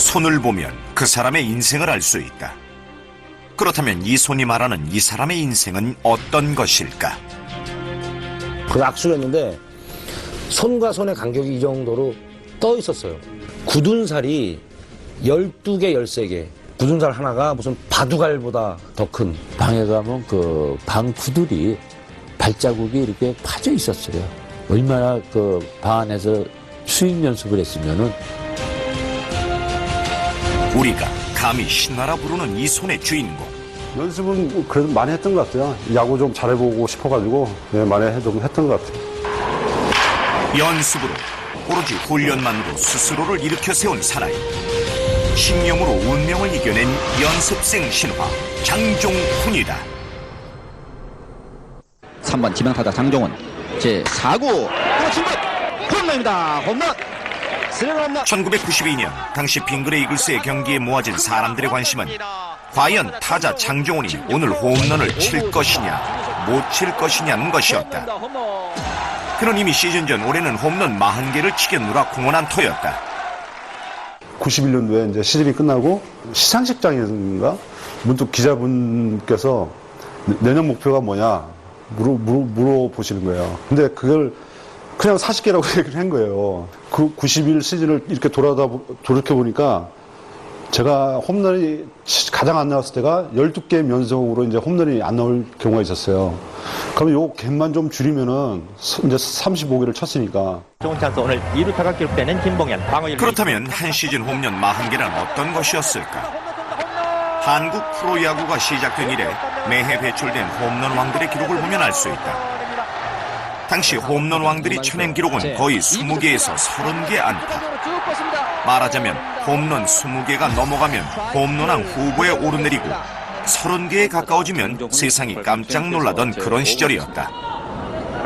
손을 보면 그 사람의 인생을 알 수 있다. 그렇다면 이 손이 말하는 이 사람의 인생은 어떤 것일까? 그 악수였는데 손과 손의 간격이 이 정도로 떠 있었어요. 굳은 살이 12개, 13개. 굳은 살 하나가 무슨 바둑알보다 더 큰. 방에 가면 그 방 구들이 발자국이 이렇게 파져 있었어요. 얼마나 그 방 안에서 수행 연습을 했으면은. 우리가 감히 신나라 부르는 이 손의 주인공. 연습은 그래도 많이 했던 것 같아요. 야구 좀 잘해보고 싶어가지고 많이 좀 했던 것 같아요. 연습으로 오로지 훈련만으로 스스로를 일으켜 세운 사나이. 신념으로 운명을 이겨낸 연습생 신화 장종훈이다. 3번 지명타자 장종훈 제4구 친구 홈런입니다. 홈런. 1992년 당시 빙그레 이글스의 경기에 모아진 사람들의 관심은 과연 타자 장종훈이 오늘 홈런을 칠 것이냐 못 칠 것이냐는 것이었다. 그는 이미 시즌 전 올해는 홈런 40개를 치겠노라 공언한 터였다. 91년도에 이제 시즌이 끝나고 시상식장인가 문득 기자분께서 내년 목표가 뭐냐 물어보시는 거예요. 근데 그걸 그냥 40개라고 얘기를 한 거예요. 그 91 시즌을 이렇게 돌이켜보니까 제가 홈런이 가장 안 나왔을 때가 12개 연속으로 이제 홈런이 안 나올 경우가 있었어요. 그러면 요 갭만 좀 줄이면은 이제 35개를 쳤으니까. 좋은 찬스 오늘 2루 타각 기록되는 김봉현 방어. 그렇다면 한 시즌 홈런 40개는 어떤 것이었을까? 한국 프로야구가 시작된 이래 매해 배출된 홈런 왕들의 기록을 보면 알 수 있다. 당시 홈런 왕들이 쳐낸 기록은 거의 20개에서 30개 안팎. 말하자면 홈런 20개가 넘어가면 홈런왕 후보에 오르내리고 30개에 가까워지면 세상이 깜짝 놀라던 그런 시절이었다.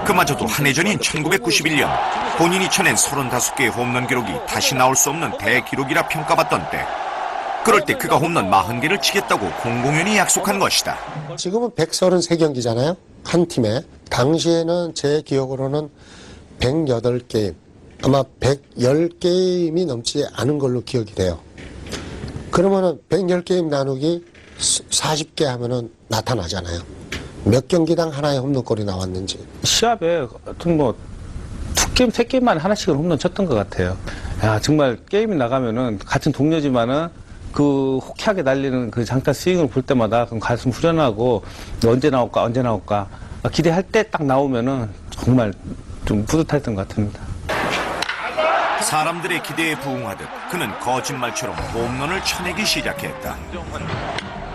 그마저도 한 해 전인 1991년 본인이 쳐낸 35개의 홈런 기록이 다시 나올 수 없는 대기록이라 평가받던 때, 그럴 때 그가 홈런 40개를 치겠다고 공공연히 약속한 것이다. 지금은 133경기잖아요. 한 팀에. 당시에는 제 기억으로는 108게임, 아마 110게임이 넘지 않은 걸로 기억이 돼요. 그러면은 110게임 나누기 40개 하면은 나타나잖아요. 몇 경기당 하나의 홈런골이 나왔는지. 시합에 하여튼 뭐 2게임, 3게임만 하나씩은 홈런 쳤던 것 같아요. 야, 정말 게임이 나가면은 같은 동료지만은 그 호쾌하게 날리는 그 장타 스윙을 볼 때마다 가슴 후련하고 언제 나올까 기대할 때 딱 나오면은 정말 좀 뿌듯했던 것 같습니다. 사람들의 기대에 부응하듯 그는 거짓말처럼 홈런을 쳐내기 시작했다.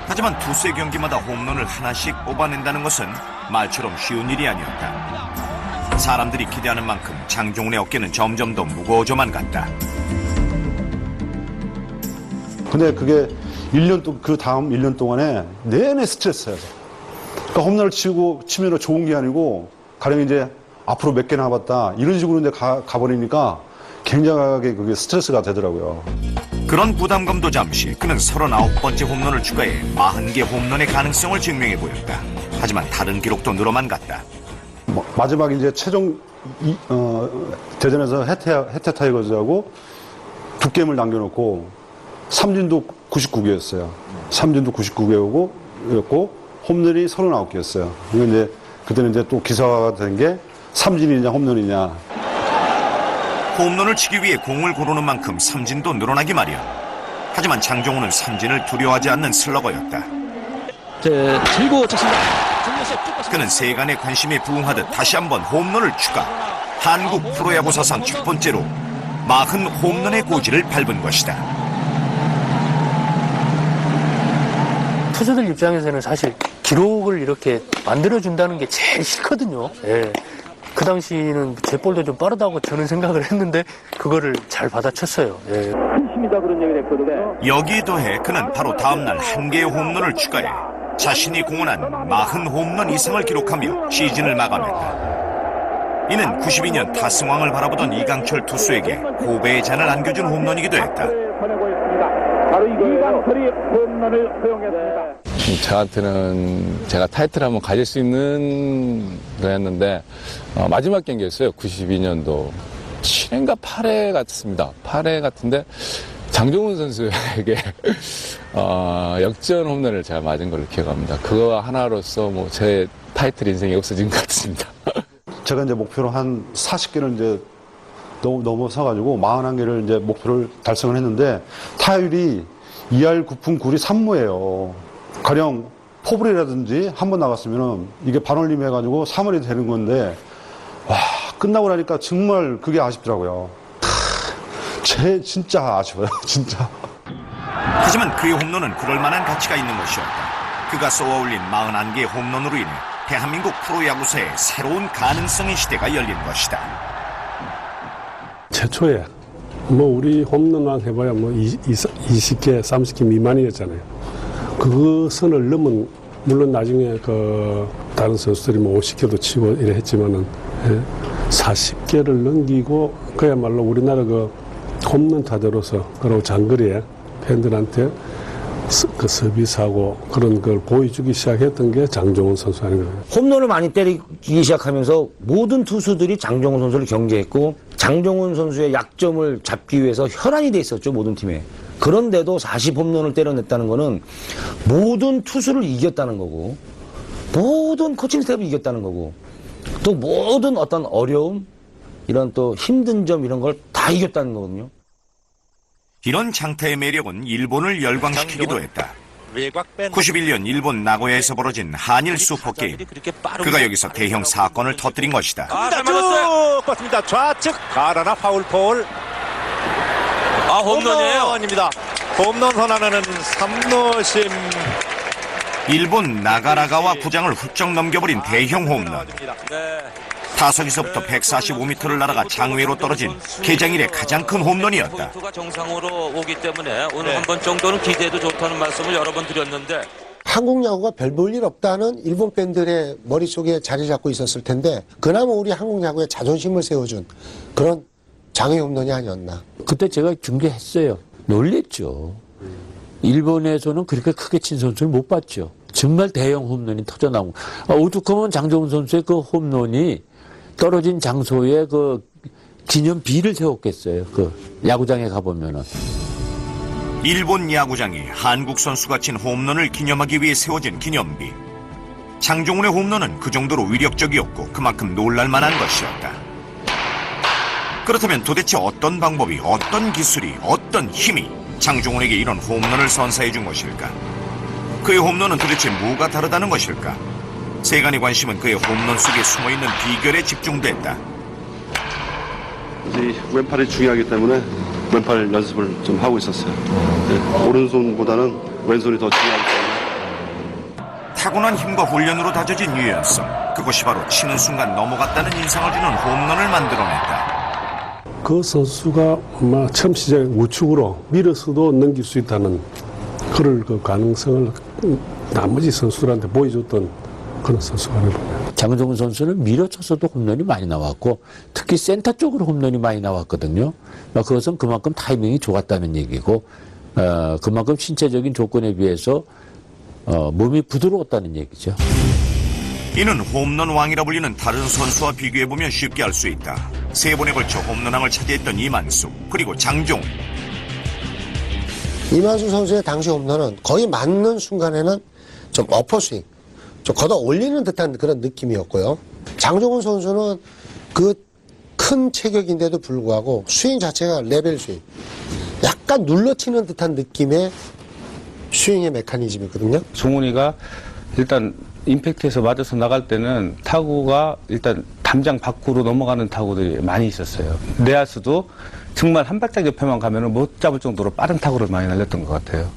하지만 두세 경기마다 홈런을 하나씩 뽑아낸다는 것은 말처럼 쉬운 일이 아니었다. 사람들이 기대하는 만큼 장종훈의 어깨는 점점 더 무거워져만 갔다. 근데 그게 그 다음 1년 동안에 내내 스트레스예요. 그러니까 홈런을 치면 좋은 게 아니고, 가령 이제 앞으로 몇 개 남았다, 이런 식으로 이제 가버리니까 굉장하게 그게 스트레스가 되더라고요. 그런 부담감도 잠시 그는 39번째 홈런을 추가해 40개 홈런의 가능성을 증명해 보였다. 하지만 다른 기록도 늘어만 갔다. 마지막 이제 최종 대전에서 해태 타이거즈하고 2게임을 남겨놓고 삼진도 99개였어요. 삼진도 99개였고 홈런이 39개였어요. 이거 이제 그때는 이제 또 기사화가 된 게 삼진이냐 홈런이냐. 홈런을 치기 위해 공을 고르는 만큼 삼진도 늘어나기 마련. 하지만 장종훈은 삼진을 두려워하지 않는 슬러거였다. 그는 세간의 관심에 부응하듯 다시 한번 홈런을 추가. 한국 프로야구 사상 첫 번째로 40 홈런의 고지를 밟은 것이다. 투수들 입장에서는 사실 기록을 이렇게 만들어준다는 게 제일 싫거든요. 예. 그 당시는 제 볼도 좀 빠르다고 저는 생각을 했는데 그거를 잘 받아쳤어요. 예. 여기에 더해 그는 바로 다음날 1개의 홈런을 추가해 자신이 공헌한 40 홈런 이상을 기록하며 시즌을 마감했다. 이는 92년 타승왕을 바라보던 이강철 투수에게 고배의 잔을 안겨준 홈런이기도 했다. 바로 이강철이 홈런을 허용했습니다. 저한테는 제가 타이틀을 한번 가질 수 있는 거였는데 마지막 경기였어요. 92년도 7회인가 8회 같습니다. 8회 같은데 장종훈 선수에게 역전 홈런을 제가 맞은 걸로 기억합니다. 그거 하나로서 뭐 제 타이틀 인생이 없어진 것 같습니다. 제가 이제 목표로 한 40개를 이제 넘어서가지고 41개를 이제 목표를 달성을 했는데 타율이 2할 9푼 9리 3무예요. 가령 포블이라든지 한 번 나갔으면은 이게 반올림 해가지고 3할이 되는 건데 와 끝나고 나니까 정말 그게 아쉽더라고요. 진짜 아쉬워요, 진짜. 하지만 그의 홈런은 그럴 만한 가치가 있는 것이었다. 그가 쏘아올린 41개의 홈런으로 인해 대한민국 프로야구사에 새로운 가능성의 시대가 열린 것이다. 최초에 우리 홈런왕 해봐야 20개, 30개 미만이었잖아요. 그 선을 넘은 물론 나중에 다른 선수들이 50개도 치고 이래 했지만은 40개를 넘기고 그야말로 우리나라 홈런 타자로서 그리고 장거리에 팬들한테 서비스하고 그런 걸 보여주기 시작했던 게 장종훈 선수 아닌가요? 홈런을 많이 때리기 시작하면서 모든 투수들이 장종훈 선수를 경계했고 장종훈 선수의 약점을 잡기 위해서 혈안이 돼 있었죠, 모든 팀에. 그런데도 40홈런을 때려냈다는 거는 모든 투수를 이겼다는 거고 모든 코칭 스태프를 이겼다는 거고 또 모든 어떤 어려움 이런 또 힘든 점 이런 걸 다 이겼다는 거거든요. 이런 장타의 매력은 일본을 열광시키기도 했다. 91년 일본 나고야에서 벌어진 한일 슈퍼게임. 그가 여기서 대형 사건을 터뜨린 것이다. 쭉 뻗습니다. 좌측 가라나 파울폴. 홈런입니다. 홈런 선언하는 3루심. 일본 나가라가와 구장을 훌쩍 넘겨버린 대형 홈런. 타석에서부터 145m를 날아가 장외로 떨어진 개장 이래 가장 큰 홈런이었다. 정상으로 오기 때문에 오늘 한 번 정도는 기대해도 좋다는 말씀을 여러 번 드렸는데 한국 야구가 별 볼 일 없다는 일본 팬들의 머릿속에 자리 잡고 있었을 텐데 그나마 우리 한국 야구의 자존심을 세워준 그런 장애 홈런이 아니었나. 그때 제가 중계했어요. 놀랬죠. 일본에서는 그렇게 크게 친 선수를 못 봤죠. 정말 대형 홈런이 터져나오고 오죽하면 장종훈 선수의 그 홈런이 떨어진 장소에 기념비를 세웠겠어요. 야구장에 가보면은. 일본 야구장에 한국 선수가 친 홈런을 기념하기 위해 세워진 기념비. 장종훈의 홈런은 그 정도로 위력적이었고 그만큼 놀랄만한 것이었다. 그렇다면 도대체 어떤 방법이, 어떤 기술이, 어떤 힘이 장종훈에게 이런 홈런을 선사해 준 것일까? 그의 홈런은 도대체 뭐가 다르다는 것일까? 세간의 관심은 그의 홈런 속에 숨어있는 비결에 집중됐다. 왼팔이 중요하기 때문에 왼팔 연습을 좀 하고 있었어요. 오른손보다는 왼손이 더 중요하기 때문에. 타고난 힘과 훈련으로 다져진 유연성. 그것이 바로 치는 순간 넘어갔다는 인상을 주는 홈런을 만들어냈다. 그 선수가 처음 시작에 우측으로 밀어서도 넘길 수 있다는 그럴 가능성을 나머지 선수들한테 보여줬던 그런 선수가 아니에요. 장종훈 선수는 밀어쳐서도 홈런이 많이 나왔고 특히 센터 쪽으로 홈런이 많이 나왔거든요. 그것은 그만큼 타이밍이 좋았다는 얘기고 그만큼 신체적인 조건에 비해서 몸이 부드러웠다는 얘기죠. 이는 홈런 왕이라 불리는 다른 선수와 비교해보면 쉽게 알 수 있다. 3번에 걸쳐 홈런왕을 차지했던 이만수 그리고 장종훈. 이만수 선수의 당시 홈런은 거의 맞는 순간에는 좀 어퍼스윙, 좀 걷어 올리는 듯한 그런 느낌이었고요. 장종훈 선수는 그 큰 체격인데도 불구하고 스윙 자체가 레벨 스윙, 약간 눌러치는 듯한 느낌의 스윙의 메커니즘이거든요. 종훈이가 일단 임팩트에서 맞아서 나갈 때는 타구가 일단 담장 밖으로 넘어가는 타구들이 많이 있었어요. 내야수도 정말 한 발짝 옆에만 가면은 못 잡을 정도로 빠른 타구를 많이 날렸던 것 같아요.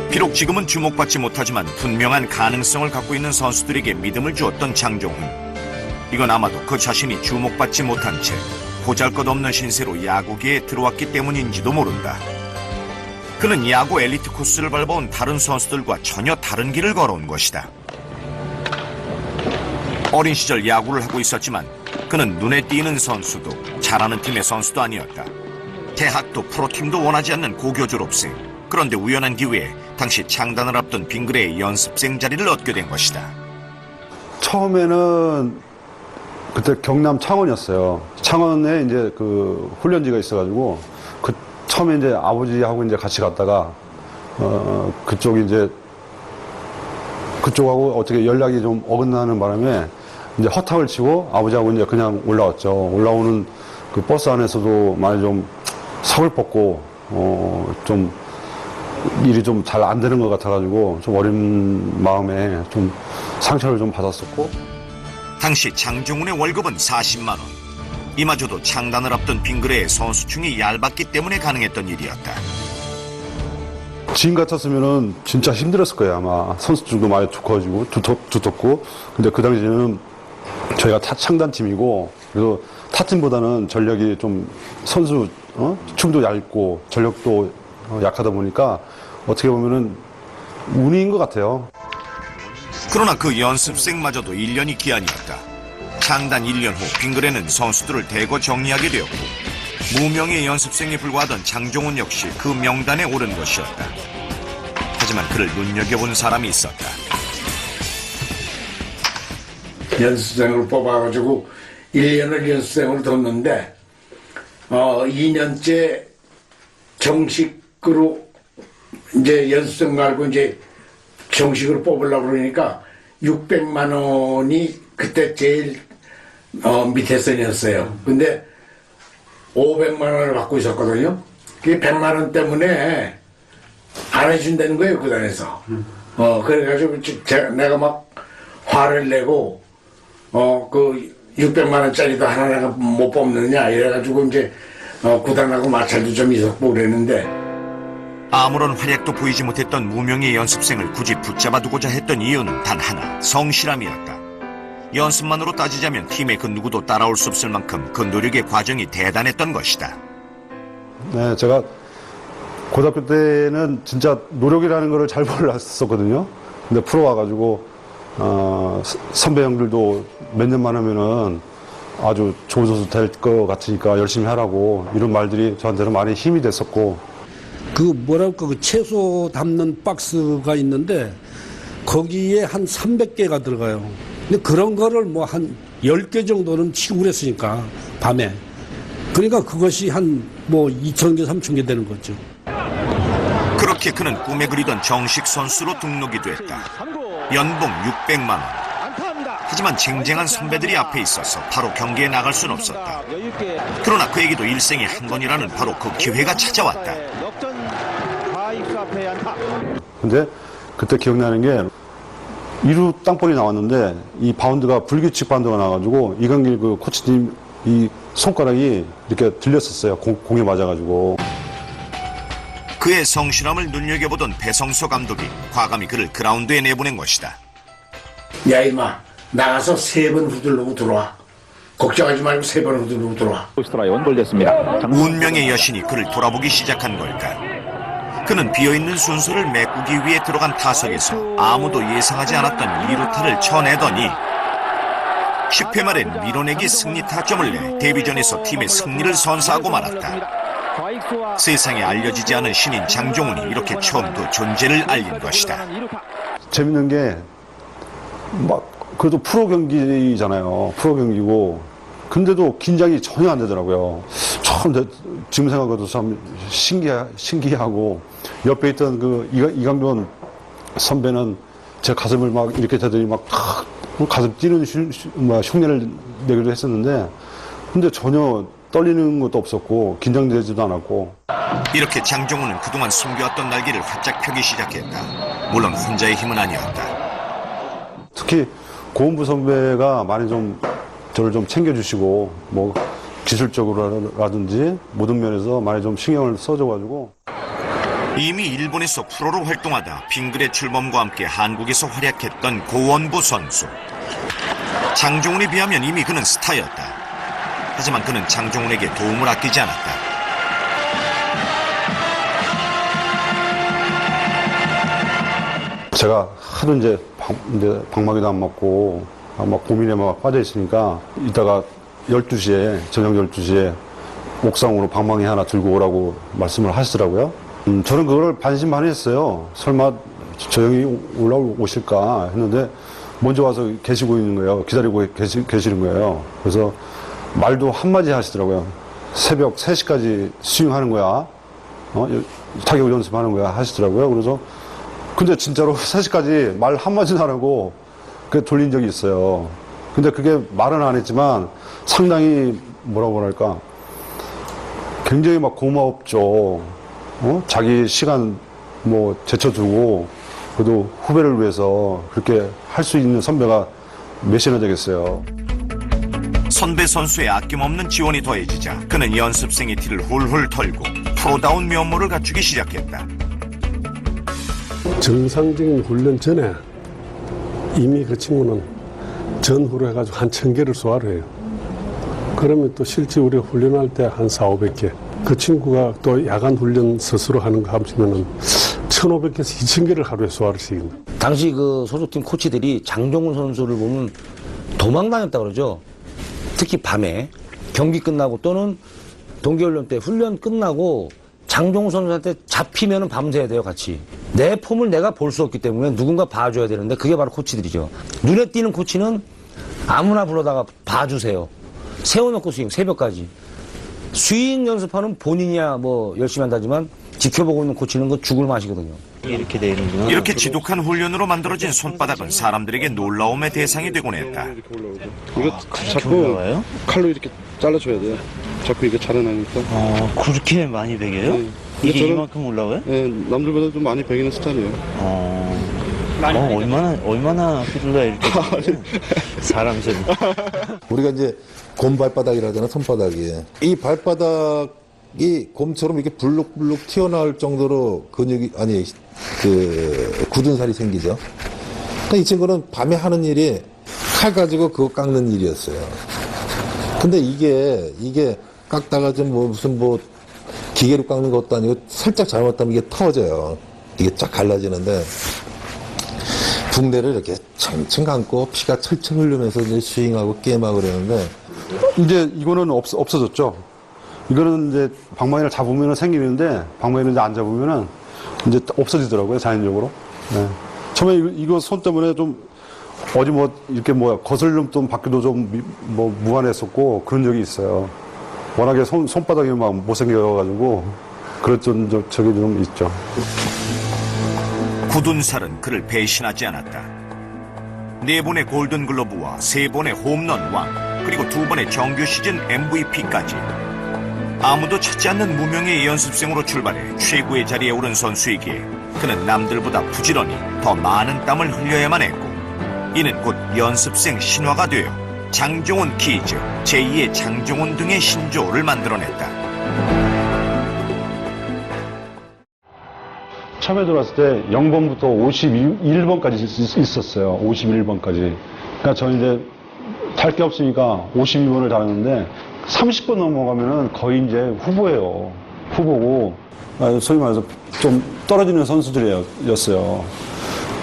비록 지금은 주목받지 못하지만 분명한 가능성을 갖고 있는 선수들에게 믿음을 주었던 장종훈. 이건 아마도 그 자신이 주목받지 못한 채 보잘것없는 신세로 야구계에 들어왔기 때문인지도 모른다. 그는 야구 엘리트 코스를 밟아온 다른 선수들과 전혀 다른 길을 걸어온 것이다. 어린 시절 야구를 하고 있었지만 그는 눈에 띄는 선수도 잘하는 팀의 선수도 아니었다. 대학도 프로팀도 원하지 않는 고교 졸업생. 그런데 우연한 기회에 당시 창단을 앞둔 빙그레의 연습생 자리를 얻게 된 것이다. 처음에는 그때 경남 창원이었어요. 창원에 이제 그 훈련지가 있어가지고 처음에 이제 아버지하고 이제 같이 갔다가, 그쪽하고 어떻게 연락이 좀 어긋나는 바람에 이제 허탕을 치고 아버지하고 이제 그냥 올라왔죠. 올라오는 그 버스 안에서도 많이 좀 서글펐고, 좀 일이 좀 잘 안 되는 것 같아가지고 좀 어린 마음에 좀 상처를 좀 받았었고. 당시 장종훈의 월급은 40만 원. 이마저도 창단을 앞둔 빙그레의 선수층이 얇았기 때문에 가능했던 일이었다. 지금 같았으면은 진짜 힘들었을 거예요, 아마. 선수들도 많이 두텁고. 근데 그 당시에는 저희가 창단팀이고, 그래서 타팀보다는 전력이 좀 춤도 얇고, 전력도 약하다 보니까 어떻게 보면은 운인 것 같아요. 그러나 그 연습생마저도 1년이 기한이었다. 창단 1년 후 빙그레는 선수들을 대거 정리하게 되었고 무명의 연습생에 불과하던 장종훈 역시 그 명단에 오른 것이었다. 하지만 그를 눈여겨본 사람이 있었다. 연습생으로 뽑아가지고 1년을 연습생으로 뒀는데 2년째 정식으로 이제 연습생 말고 이제 정식으로 뽑으려고 그러니까 600만 원이 그때 제일 밑에 선이었어요. 근데 500만 원을 받고 있었거든요. 그게 100만 원 때문에 안 해준다는 거예요, 구단에서. 그래가지고 내가 막 화를 내고 그 600만 원짜리도 하나 내가 못 뽑느냐 이래가지고 이제 구단하고 마찰도 좀 있었고 그랬는데, 아무런 활약도 보이지 못했던 무명의 연습생을 굳이 붙잡아두고자 했던 이유는 단 하나, 성실함이었다. 연습만으로 따지자면 팀의 그 누구도 따라올 수 없을 만큼 그 노력의 과정이 대단했던 것이다. 네, 제가 고등학교 때는 진짜 노력이라는 걸 잘 몰랐었거든요. 근데 프로 와가지고 선배 형들도 몇 년만 하면은 아주 좋은 선수 될 것 같으니까 열심히 하라고 이런 말들이 저한테는 많이 힘이 됐었고. 그 채소 담는 박스가 있는데 거기에 한 300개가 들어가요. 근데 그런 거를 뭐 한 10개 정도는 치고 그랬으니까 밤에. 그러니까 그것이 한 뭐 2,000개, 3,000개 되는 거죠. 그렇게 그는 꿈에 그리던 정식 선수로 등록이 됐다. 연봉 600만 원. 하지만 쟁쟁한 선배들이 앞에 있어서 바로 경기에 나갈 순 없었다. 그러나 그에게도 일생에 한 번이라는 바로 그 기회가 찾아왔다. 근데 그때 기억나는 게 2루 땅볼이 나왔는데 이 바운드가 불규칙 바운드가 나와가지고 이강길 그 코치님 이 손가락이 이렇게 들렸었어요. 공에 맞아가지고. 그의 성실함을 눈여겨보던 배성서 감독이 과감히 그를 그라운드에 내보낸 것이다. 야 임마 나가서 3번 후들르고 들어와. 걱정하지 말고 3번 후들르고 들어와. 오스트라이 원볼 됐습니다. 운명의 여신이 그를 돌아보기 시작한 걸까. 그는 비어있는 순서를 메꾸기 위해 들어간 타석에서 아무도 예상하지 않았던 2루타를 쳐내더니 10회 말엔 밀어내기 승리 타점을 내 데뷔전에서 팀의 승리를 선사하고 말았다. 세상에 알려지지 않은 신인 장종훈이 이렇게 처음 그 존재를 알린 것이다. 재밌는 게 막 그래도 프로 경기잖아요. 프로 경기고 근데도 긴장이 전혀 안 되더라고요. 처음 지금 생각해도 참 신기하고 옆에 있던 그 이강돈 선배는 제 가슴을 막 이렇게 대더니 막 가슴 뛰는 흉내를 내기도 했었는데 근데 전혀 떨리는 것도 없었고 긴장되지도 않았고. 이렇게 장종훈은 그동안 숨겨왔던 날개를 활짝 펴기 시작했다. 물론 혼자의 힘은 아니었다. 특히 고은부 선배가 많이 좀 저를 좀 챙겨주시고 뭐 기술적으로라든지 모든 면에서 많이 좀 신경을 써줘가지고. 이미 일본에서 프로로 활동하다 빙그레 출범과 함께 한국에서 활약했던 고원부 선수. 장종훈에 비하면 이미 그는 스타였다. 하지만 그는 장종훈에게 도움을 아끼지 않았다. 제가 하도 이제 방망이도 안 맞고 막 고민에 막 빠져 있으니까 이따가 12시에 저녁 12시에 옥상으로 방망이 하나 들고 오라고 말씀을 하시더라고요. 저는 그걸 반신반의했어요. 설마 저 형이 올라오실까 했는데 먼저 와서 계시고 있는 거예요. 기다리고 계시는 거예요. 그래서 말도 한마디 하시더라고요. 새벽 3시까지 스윙하는 거야. 타격 연습하는 거야 하시더라고요. 그래서 근데 진짜로 3시까지 말 한마디도 안 하고 그 돌린 적이 있어요. 근데 그게 말은 안 했지만 상당히 뭐라고 할까 굉장히 막 고마웠죠. 자기 시간 뭐 제쳐두고 그래도 후배를 위해서 그렇게 할 수 있는 선배가 몇이나 되겠어요. 선배 선수의 아낌없는 지원이 더해지자 그는 연습생의 티를 훌훌 털고 프로다운 면모를 갖추기 시작했다. 정상적인 훈련 전에 이미 그 친구는 전후로 해가지고 한 1000개를 소화를 해요. 그러면 또 실제 우리가 훈련할 때 한 400~500개. 그 친구가 또 야간 훈련 스스로 하는 거 합치면은 1500개에서 2000개를 하루에 소화를 시킵니다. 당시 그 소속팀 코치들이 장종훈 선수를 보면 도망다녔다 그러죠. 특히 밤에 경기 끝나고 또는 동계훈련 때 훈련 끝나고 장종훈 선수한테 잡히면은 밤새야 돼요, 같이. 내 폼을 내가 볼 수 없기 때문에 누군가 봐줘야 되는데 그게 바로 코치들이죠. 눈에 띄는 코치는 아무나 불러다가 봐주세요. 세워놓고 스윙, 새벽까지. 스윙 연습하는 본인이야 뭐 열심히 한다지만 지켜보고 있는 코치는 그 죽을 맛이거든요. 이렇게 되는구나. 이렇게 지독한 훈련으로 만들어진 손바닥은 사람들에게 놀라움의 대상이 되곤 했다. 이거 자꾸 칼로 이렇게 잘라줘야 돼요. 자꾸 이거 자라나니까. 그렇게 많이 베겨요? 네. 이게 저는, 이만큼 올라와요? 네, 남들보다 좀 많이 베기는 스타일이에요. 얼마나 휘둘러야 이렇게 사람 손이. 우리가 이제 곰 발바닥이라 하잖아, 손바닥이. 이 발바닥이 곰처럼 이렇게 불룩불룩 튀어나올 정도로 근육이, 아니, 굳은 살이 생기죠. 이 친구는 밤에 하는 일이 칼 가지고 그거 깎는 일이었어요. 근데 이게 깎다가 좀 무슨 기계로 깎는 것도 아니고 살짝 잘못하면 이게 터져요. 이게 쫙 갈라지는데 붕대를 이렇게 층층 감고 피가 철철 흐르면서 이제 스윙하고 게임하고 그러는데 이제 이거는 없어졌죠. 이거는 이제 방망이를 잡으면 생기는데 방망이를 이제 안 잡으면은 이제 없어지더라고요, 자연적으로. 네. 처음에 이거 손 때문에 좀 어디 이렇게 거슬림 좀 받기도 좀 무안했었고 그런 적이 있어요. 워낙에 손바닥이 막 못생겨가지고 그랬던 적이 좀 있죠. 굳은 살은 그를 배신하지 않았다. 4번의 골든글러브와 3번의 홈런 왕, 그리고 2번의 정규 시즌 MVP까지. 아무도 찾지 않는 무명의 연습생으로 출발해 최고의 자리에 오른 선수이기에 그는 남들보다 부지런히 더 많은 땀을 흘려야만 했고, 이는 곧 연습생 신화가 되어 장종훈 키즈, 제2의 장종훈 등의 신조어를 만들어냈다. 처음에 들어왔을 때 0번부터 51번까지 있었어요. 51번까지. 그러니까 저는 이제 탈 게 없으니까 52번을 달았는데 30번 넘어가면은 거의 이제 후보예요. 후보고, 소위 말해서 좀 떨어지는 선수들이었어요.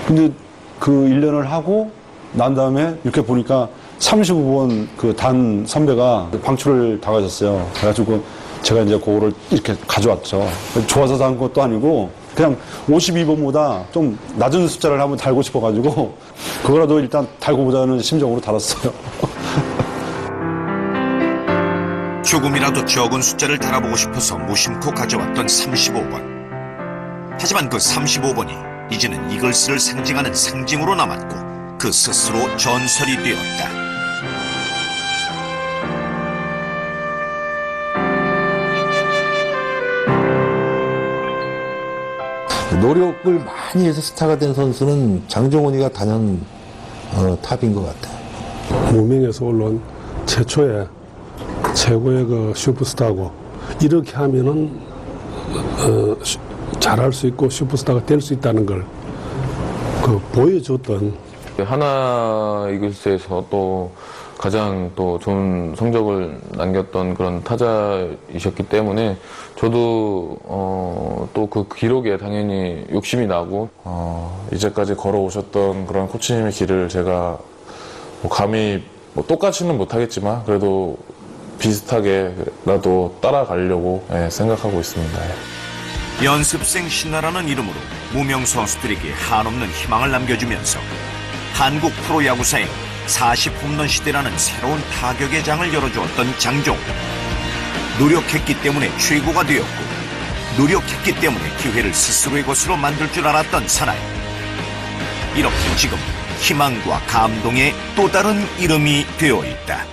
근데 그 1년을 하고 난 다음에 이렇게 보니까 35번 그 단 선배가 방출을 당하셨어요. 그래가지고 제가 이제 그거를 이렇게 가져왔죠. 좋아서 단 것도 아니고 그냥 52번보다 좀 낮은 숫자를 한번 달고 싶어가지고 그거라도 일단 달고 보자는 심정으로 달았어요. 조금이라도 적은 숫자를 달아보고 싶어서 무심코 가져왔던 35번. 하지만 그 35번이 이제는 이글스를 상징하는 상징으로 남았고 그 스스로 전설이 되었다. 노력을 많이 해서 스타가 된 선수는 장종훈이가 단연 탑인 것 같아요. 무명에서 올라온 최초의 최고의 그 슈퍼스타고 이렇게 하면은 잘할 수 있고 슈퍼스타가 될 수 있다는 걸 보여줬던 하나 이글스에서 또 가장 또 좋은 성적을 남겼던 그런 타자이셨기 때문에 저도 또 그 기록에 당연히 욕심이 나고 이제까지 걸어오셨던 그런 코치님의 길을 제가 감히 똑같이는 못하겠지만 그래도 비슷하게라도 따라가려고 생각하고 있습니다. 연습생 신화라는 이름으로 무명 선수들에게 한없는 희망을 남겨주면서 한국 프로야구사에 40홈런 시대라는 새로운 타격의 장을 열어주었던 장종훈. 노력했기 때문에 최고가 되었고 노력했기 때문에 기회를 스스로의 것으로 만들 줄 알았던 사나이. 이렇게 지금 희망과 감동의 또 다른 이름이 되어 있다.